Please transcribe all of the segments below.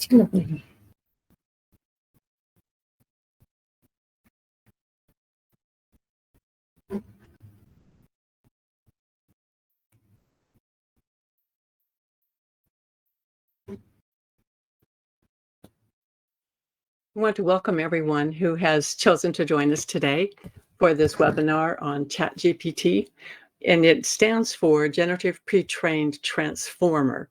I want to welcome everyone who has chosen to join us today for this webinar on ChatGPT, and it stands for Generative Pre-trained Transformer,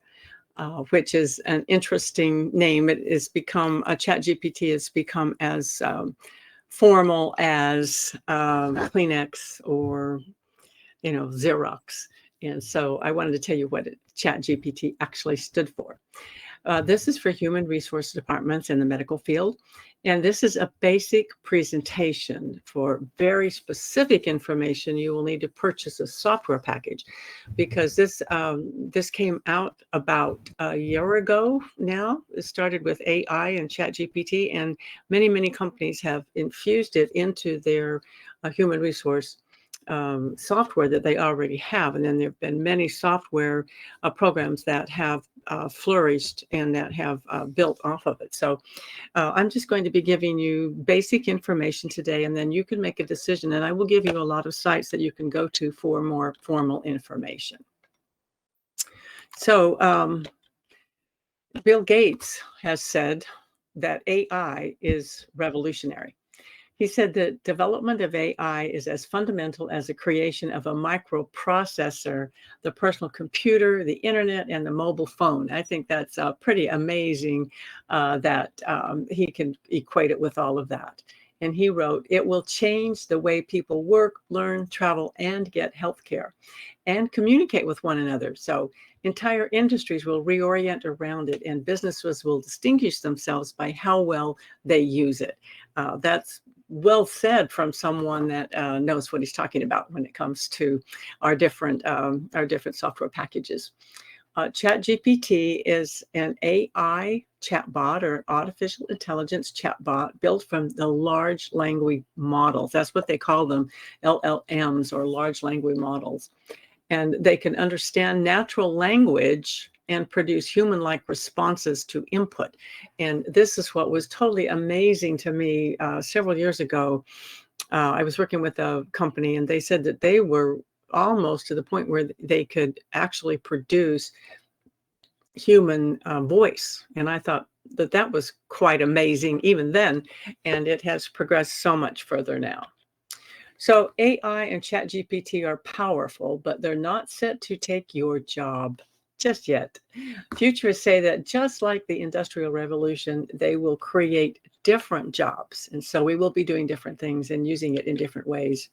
which is an interesting name. It has become, ChatGPT has become as formal as Kleenex or, Xerox. And so I wanted to tell you what ChatGPT actually stood for. This is for human resource departments in the medical field. And this is a basic presentation. For very specific information, you will need to purchase a software package, because this came out about a year ago now. It started with AI and ChatGPT, and many companies have infused it into their human resource software that they already have. And then there have been many software programs that have flourished and that have built off of it. So I'm just going to be giving you basic information today, and then you can make a decision. And I will give you a lot of sites that you can go to for more formal information. So Bill Gates has said that AI is revolutionary. He said that development of AI is as fundamental as the creation of a microprocessor, the personal computer, the internet, and the mobile phone. I think that's pretty amazing that he can equate it with all of that. And he wrote, "It will change the way people work, learn, travel, and get healthcare, and communicate with one another. So entire industries will reorient around it, and businesses will distinguish themselves by how well they use it." That's well said from someone that knows what he's talking about when it comes to our different software packages. ChatGPT is an AI chatbot, or artificial intelligence chatbot, built from the large language models. That's what they call them, LLMs, or large language models. And they can understand natural language and produce human-like responses to input. And this is what was totally amazing to me. Several years ago, I was working with a company, and they said that they were almost to the point where they could actually produce human voice. And I thought that that was quite amazing even then, and it has progressed so much further now. So AI and ChatGPT are powerful, but they're not set to take your job just yet. Futurists say that just like the Industrial Revolution, they will create different jobs. And so we will be doing different things and using it in different ways.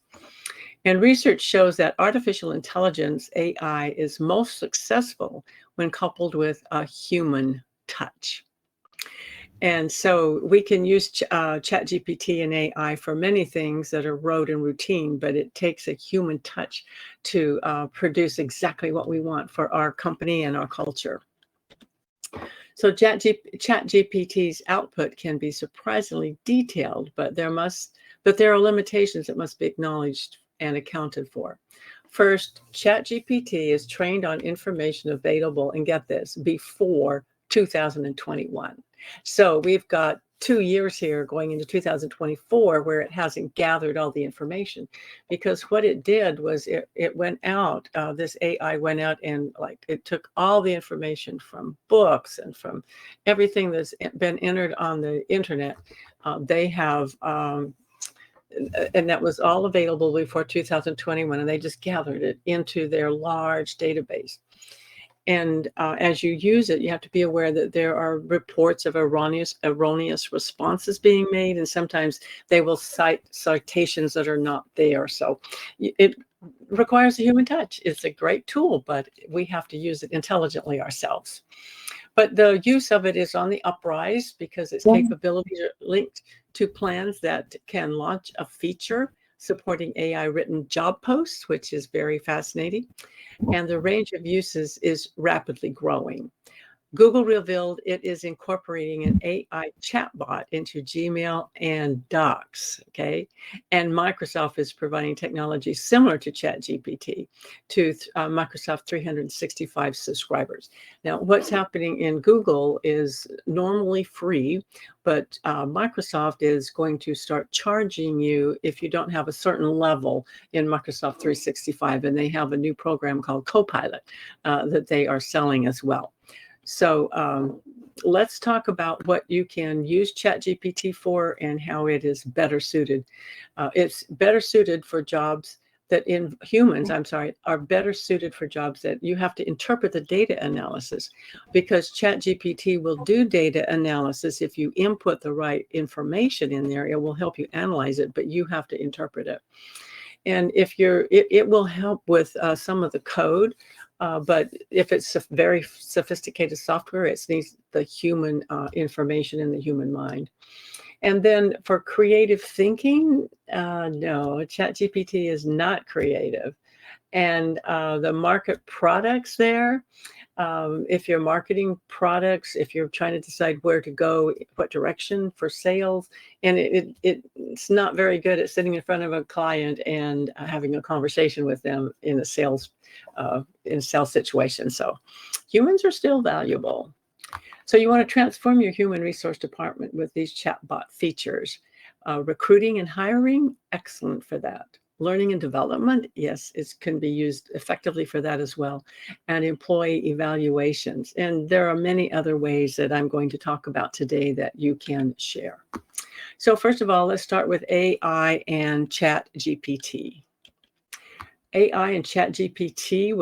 And research shows that artificial intelligence, AI, is most successful when coupled with a human touch. And so we can use ChatGPT and AI for many things that are rote and routine, but it takes a human touch to produce exactly what we want for our company and our culture. So ChatGPT's output can be surprisingly detailed, but there are limitations that must be acknowledged and accounted for. First, ChatGPT is trained on information available, and get this, before 2021. So we've got 2 years here going into 2024 where it hasn't gathered all the information, because what it did was it went out, this AI went out and it took all the information from books and from everything that's been entered on the internet. They have, and that was all available before 2021, and they just gathered it into their large database. And as you use it, you have to be aware that there are reports of erroneous responses being made, and sometimes they will cite citations that are not there. So it requires a human touch. It's a great tool, but we have to use it intelligently ourselves. But the use of it is on the uprise, because its capabilities are linked to plans that can launch a feature supporting AI written job posts, which is very fascinating. And the range of uses is rapidly growing. Google revealed it is incorporating an AI chatbot into Gmail and Docs, okay? And Microsoft is providing technology similar to ChatGPT to Microsoft 365 subscribers. Now, what's happening in Google is normally free, but Microsoft is going to start charging you if you don't have a certain level in Microsoft 365, and they have a new program called Copilot that they are selling as well. So let's talk about what you can use ChatGPT for and how it is better suited. It's better suited for jobs that humans are better suited for jobs that you have to interpret the data analysis, because ChatGPT will do data analysis. If you input the right information in there, it will help you analyze it, but you have to interpret it. And if it will help with some of the code, but if it's a very sophisticated software, it needs the human information in the human mind. And then for creative thinking, no, ChatGPT is not creative. And the market products there, if you're marketing products, if you're trying to decide where to go, what direction for sales, and it's not very good at sitting in front of a client and having a conversation with them in a sales situation. So humans are still valuable. So you want to transform your human resource department with these chatbot features. Recruiting and hiring, excellent for that. Learning and development, yes, it can be used effectively for that as well. And employee evaluations. And there are many other ways that I'm going to talk about today that you can share. So first of all, let's start with AI and ChatGPT. AI and ChatGPT